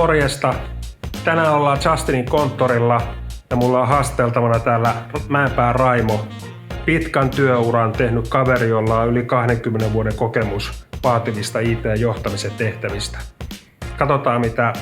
Morjesta. Tänään ollaan Justinin konttorilla ja mulla on haasteltavana täällä Mäenpään Raimo. Pitkän työuran tehnyt kaveri, jolla on yli 20 vuoden kokemus vaativista IT-johtamisen tehtävistä. Katsotaan, mitä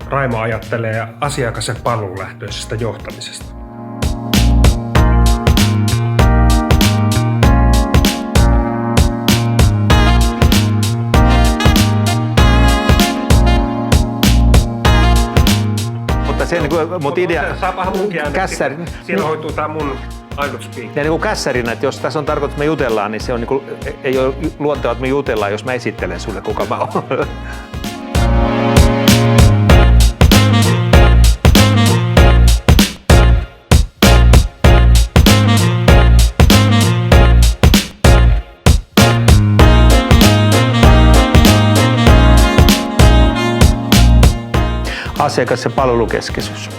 Raimo ajattelee asiakas- ja palvelulähtöisestä johtamisesta. Mutta idea Saapahan munkin kässäri. Siinä hoituu tää mun ainut speak. Ja niin kuin kässärinä, että jos tässä on tarkoitus, että me jutellaan, niin se on niin kuin, ei ole luontevaa, että me jutellaan, jos mä esittelen sulle, kuka mä oon. Asiakas- ja palvelukeskeisyys.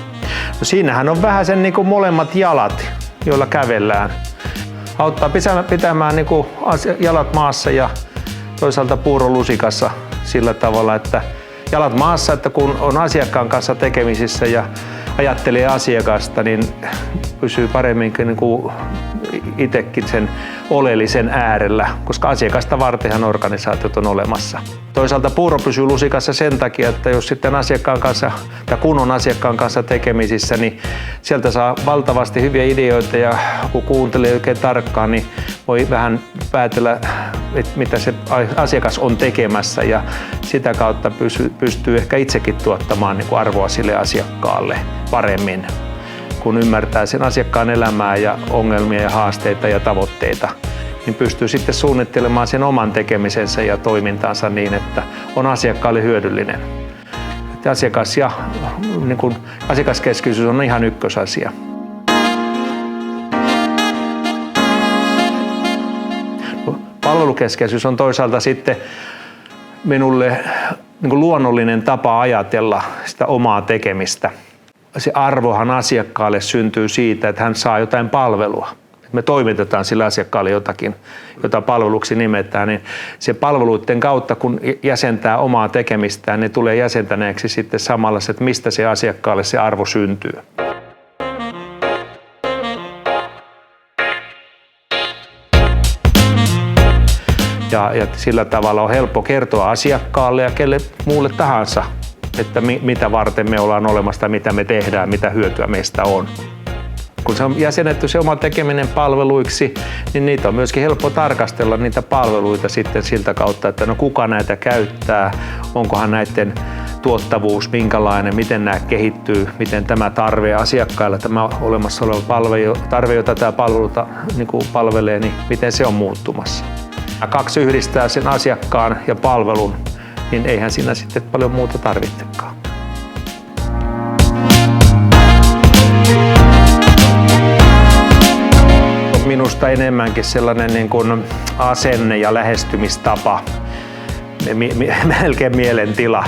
No siinähän on vähän sen niin kuin molemmat jalat, joilla kävellään. Auttaa pitämään niin kuin jalat maassa ja toisaalta puuro lusikassa sillä tavalla, että jalat maassa, että kun on asiakkaan kanssa tekemisissä ja ajattelee asiakasta, niin pysyy paremmin niin kuin itsekin sen oleellisen äärellä, koska asiakasta vartenhan organisaatiot on olemassa. Toisaalta puuro pysyy lusikassa sen takia, että jos sitten asiakkaan kanssa tai kun on asiakkaan kanssa tekemisissä, niin sieltä saa valtavasti hyviä ideoita ja kun kuuntelee oikein tarkkaan, niin voi vähän päätellä, että mitä se asiakas on tekemässä ja sitä kautta pystyy ehkä itsekin tuottamaan niin kuin arvoa sille asiakkaalle paremmin, kun ymmärtää sen asiakkaan elämää ja ongelmia ja haasteita ja tavoitteita, niin pystyy sitten suunnittelemaan sen oman tekemisensä ja toimintansa niin, että on asiakkaalle hyödyllinen. Asiakas- ja niin kuin asiakaskeskeisyys on ihan ykkösasia. Palvelukeskeisyys on toisaalta sitten minulle niin kuin luonnollinen tapa ajatella sitä omaa tekemistä. Se arvohan asiakkaalle syntyy siitä, että hän saa jotain palvelua. Me toimitetaan sille asiakkaalle jotakin, jota palveluksi nimetään, niin se palveluiden kautta, kun jäsentää omaa tekemistään, ne tulee jäsentäneeksi sitten samalla, että mistä se asiakkaalle se arvo syntyy. Ja sillä tavalla on helppo kertoa asiakkaalle ja kelle muulle tahansa, että mitä varten me ollaan olemassa, mitä me tehdään, mitä hyötyä meistä on. Kun se on jäsennetty se oma tekeminen palveluiksi, niin niitä on myöskin helppo tarkastella niitä palveluita sitten siltä kautta, että no kuka näitä käyttää, onkohan näiden tuottavuus minkälainen, miten nämä kehittyy, miten tämä tarve asiakkailla, tämä olemassa oleva tarve, jota tämä palveluta niin kuin palvelee, niin miten se on muuttumassa. Ja kaksi yhdistää sen asiakkaan ja palvelun, niin eihän siinä sitten paljon muuta tarvitsekaan. Minusta enemmänkin sellainen niin kuin asenne ja lähestymistapa, melkein mielentila.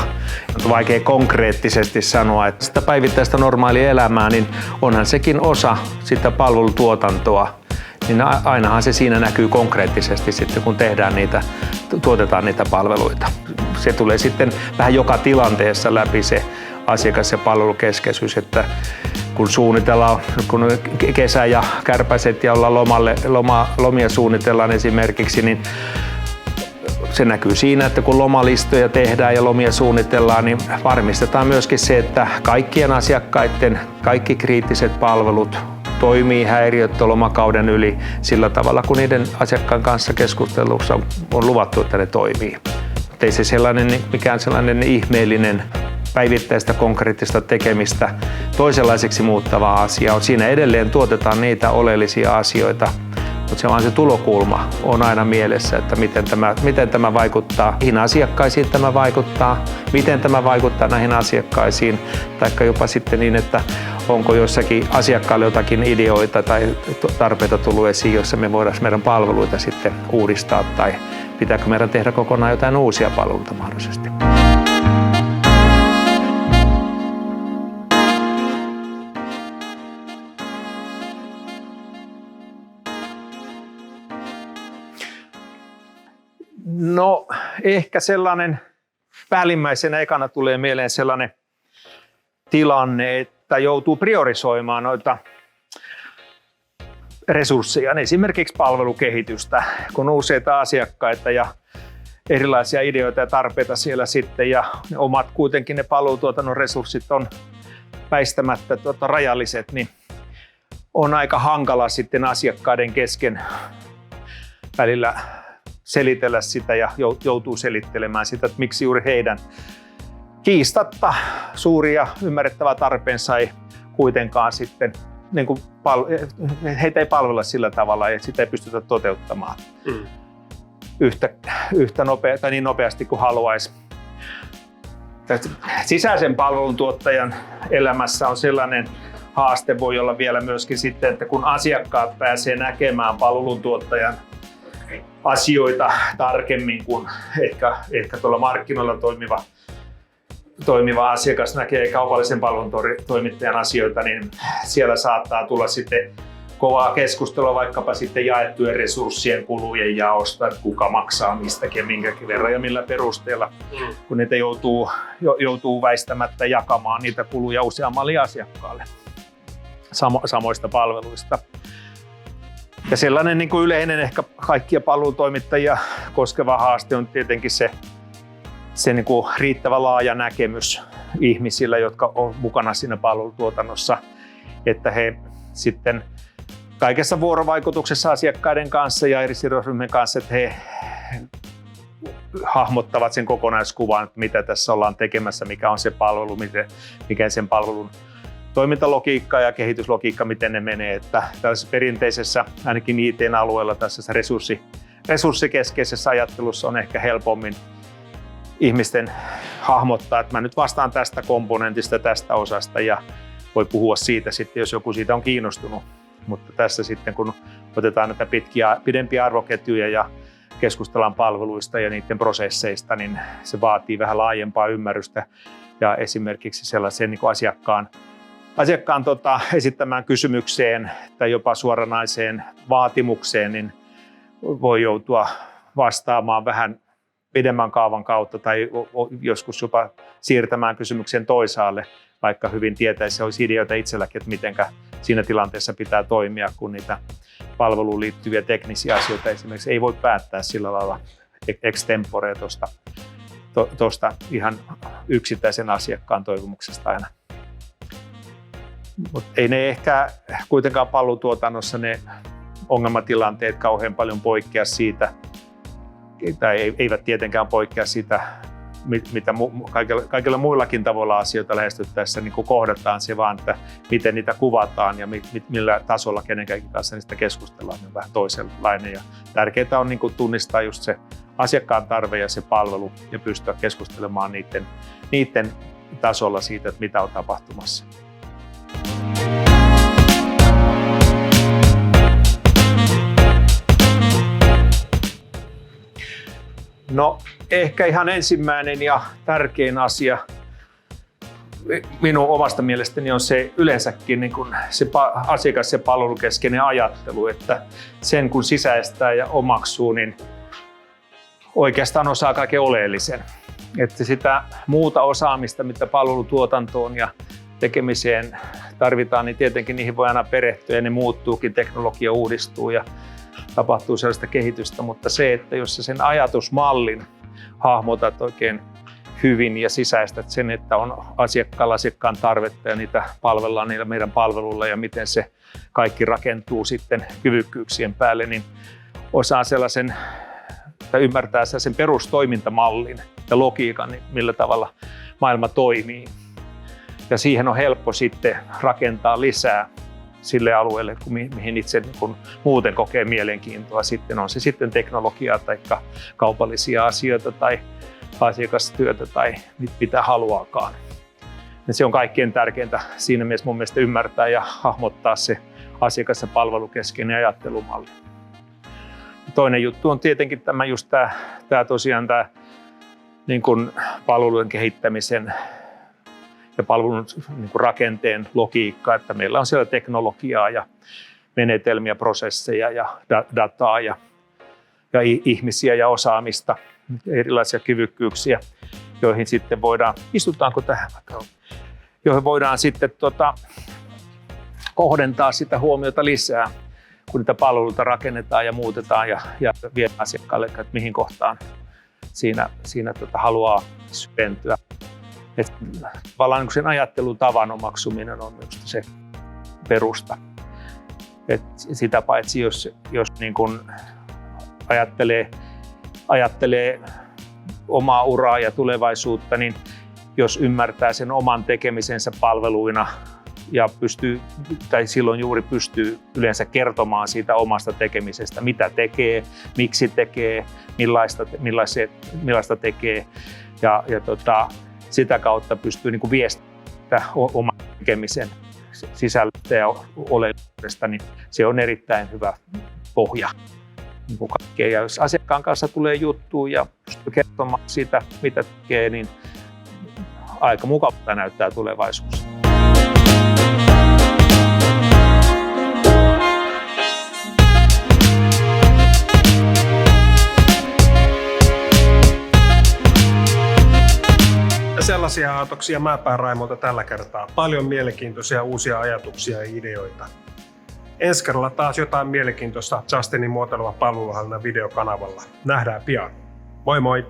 On vaikea konkreettisesti sanoa, että sitä päivittäistä normaalia elämää, niin onhan sekin osa sitä palvelutuotantoa. Niin ainahan se siinä näkyy konkreettisesti sitten, kun tuotetaan niitä palveluita. Se tulee sitten vähän joka tilanteessa läpi se asiakas- ja palvelukeskeisyys, että kun suunnitellaan, kun kesä ja kärpäset ja ollaan lomia suunnitellaan esimerkiksi, niin se näkyy siinä, että kun lomalistoja tehdään ja lomia suunnitellaan, niin varmistetaan myöskin se, että kaikkien asiakkaiden kaikki kriittiset palvelut toimii häiriöttä lomakauden yli sillä tavalla, kun niiden asiakkaan kanssa keskustelussa on luvattu, että ne toimii. Mutta ei se mikään sellainen ihmeellinen päivittäistä konkreettista tekemistä toisenlaiseksi muuttavaa asiaa. Siinä edelleen tuotetaan niitä oleellisia asioita, mutta se vaan se tulokulma on aina mielessä, että miten tämä vaikuttaa, mihin asiakkaisiin tämä vaikuttaa, miten tämä vaikuttaa näihin asiakkaisiin, tai jopa sitten niin, että onko jossakin asiakkaalle jotakin ideoita tai tarpeita tullut esiin, jossa me voidaan meidän palveluita sitten uudistaa, tai pitääkö meidän tehdä kokonaan jotain uusia palveluita mahdollisesti. No ehkä sellainen päällimmäisenä ekana tulee mieleen sellainen tilanne, että joutuu priorisoimaan noita resursseja, esimerkiksi palvelukehitystä, kun on useita asiakkaita ja erilaisia ideoita ja tarpeita siellä sitten, ja ne omat kuitenkin ne palvelutuotannon resurssit on väistämättä rajalliset, niin on aika hankala sitten asiakkaiden kesken välillä selitellä sitä ja joutuu selittelemään sitä, että miksi juuri heidän kiistatta suuri ja ymmärrettävä tarpeensa ei kuitenkaan sitten, niin kuin heitä ei palvella sillä tavalla ja sitä ei pystytä toteuttamaan yhtä tai niin nopeasti kuin haluaisi. Sisäisen palveluntuottajan elämässä on sellainen haaste voi olla vielä myöskin sitten, että kun asiakkaat pääsee näkemään palveluntuottajan asioita tarkemmin kuin ehkä tuolla markkinoilla toimiva asiakas näkee kaupallisen palveluntoimittajan asioita, niin siellä saattaa tulla sitten kovaa keskustelua vaikkapa sitten jaettujen resurssien kulujen jaosta, että kuka maksaa mistäkin ja minkäkin verran ja millä perusteella, kun niitä joutuu väistämättä jakamaan niitä kuluja useammalle asiakkaalle samoista palveluista. Ja sellainen niin kuin yleinen ehkä kaikkia palvelutoimittajia koskeva haaste on tietenkin se niin kuin riittävä laaja näkemys ihmisillä, jotka on mukana siinä palvelutuotannossa, että he sitten kaikessa vuorovaikutuksessa asiakkaiden kanssa ja eri sidosryhmien kanssa, että he hahmottavat sen kokonaiskuvan, että mitä tässä ollaan tekemässä, mikä on se palvelu, mikä sen palvelun toimintalogiikka ja kehityslogiikka, miten ne menee. Että tällaisessa perinteisessä, ainakin IT-alueella, tässä resurssikeskeisessä ajattelussa on ehkä helpommin ihmisten hahmottaa, että mä nyt vastaan tästä komponentista, tästä osasta ja voi puhua siitä sitten, jos joku siitä on kiinnostunut. Mutta tässä sitten, kun otetaan näitä pidempiä arvoketjuja ja keskustellaan palveluista ja niiden prosesseista, niin se vaatii vähän laajempaa ymmärrystä ja esimerkiksi sellaiseen niin kuin asiakkaan esittämään kysymykseen tai jopa suoranaiseen vaatimukseen, niin voi joutua vastaamaan vähän pidemmän kaavan kautta tai joskus jopa siirtämään kysymyksen toisaalle, vaikka hyvin tietäisi, olisi ideoita itselläkin, että mitenkä siinä tilanteessa pitää toimia, kun niitä palveluun liittyviä teknisiä asioita esimerkiksi ei voi päättää sillä lailla extempore tuosta ihan yksittäisen asiakkaan toivomuksesta aina. Mutta ei ne ehkä kuitenkaan palvelutuotannossa ne ongelmatilanteet kauhean paljon poikkea siitä, tai eivät tietenkään poikkea siitä, mitä kaikilla muillakin tavoilla asioita lähestyttäessä niin kohdataan, se vaan, että miten niitä kuvataan ja millä tasolla kenenkään kanssa niistä keskustellaan, niin on vähän toisenlainen. Ja tärkeää on niin tunnistaa just se asiakkaan tarve ja se palvelu ja pystyä keskustelemaan niiden tasolla siitä, että mitä on tapahtumassa. No ehkä ihan ensimmäinen ja tärkein asia minun omasta mielestäni on se yleensäkin niin kuin se asiakas- ja palvelukeskeinen ajattelu, että sen kun sisäistää ja omaksuu, niin oikeastaan osaa kaiken oleellisen. Että sitä muuta osaamista, mitä palvelutuotantoon ja tekemiseen tarvitaan, niin tietenkin niihin voi aina perehtyä ja ne muuttuukin, teknologia uudistuu ja tapahtuu sellaista kehitystä, mutta se, että jos sä sen ajatusmallin hahmotat oikein hyvin ja sisäistät sen, että on asiakkaan tarvetta ja niitä palvellaan niillä meidän palveluilla ja miten se kaikki rakentuu sitten kyvykkyyksien päälle, niin osaa sellaisen tai ymmärtää sen perustoimintamallin ja logiikan, niin millä tavalla maailma toimii. Ja siihen on helppo sitten rakentaa lisää sille alueelle, mihin itse niin muuten kokee mielenkiintoa. Sitten on se sitten teknologiaa tai kaupallisia asioita tai asiakastyötä tai mitä haluaakaan. Ja se on kaikkein tärkeintä siinä mielessä mun mielestä ymmärtää ja hahmottaa se asiakas- ja palvelukeskeinen ajattelumalli. Toinen juttu on tietenkin tämä tosiaan tämä niin kuin palvelujen kehittämisen ja palvelun niin kuin rakenteen logiikka, että meillä on siellä teknologiaa ja menetelmiä, prosesseja ja dataa ja ihmisiä ja osaamista, erilaisia kyvykkyyksiä, joihin sitten voidaan, istutaanko tähän vaikka, joihin voidaan sitten kohdentaa sitä huomiota lisää, kun niitä palveluita rakennetaan ja muutetaan ja viedään asiakkaalle, että mihin kohtaan siinä haluaa syventyä. Et tavallaan niin sen ajattelutavan omaksuminen on just se perusta. Et sitä paitsi jos niin kuin ajattelee omaa uraa ja tulevaisuutta, niin jos ymmärtää sen oman tekemisensä palveluina ja silloin juuri pystyy yleensä kertomaan siitä omasta tekemisestä, mitä tekee, miksi tekee, millaista tekee ja sitä kautta pystyy niin kuin viestittämään oman tekemisen sisällöstä ja oleellisuudesta, niin se on erittäin hyvä pohja. Niin kuin kaikkea. Ja jos asiakkaan kanssa tulee juttuun ja pystyy kertomaan siitä, mitä tekee, niin aika mukavalta näyttää tulevaisuus. Sellaisia aatoksia Mäenpään Raimolta tällä kertaa. Paljon mielenkiintoisia uusia ajatuksia ja ideoita. Ensi kerralla taas jotain mielenkiintoista Justinin muotoileva palveluhallinnan videokanavalla. Nähdään pian. Moi moi!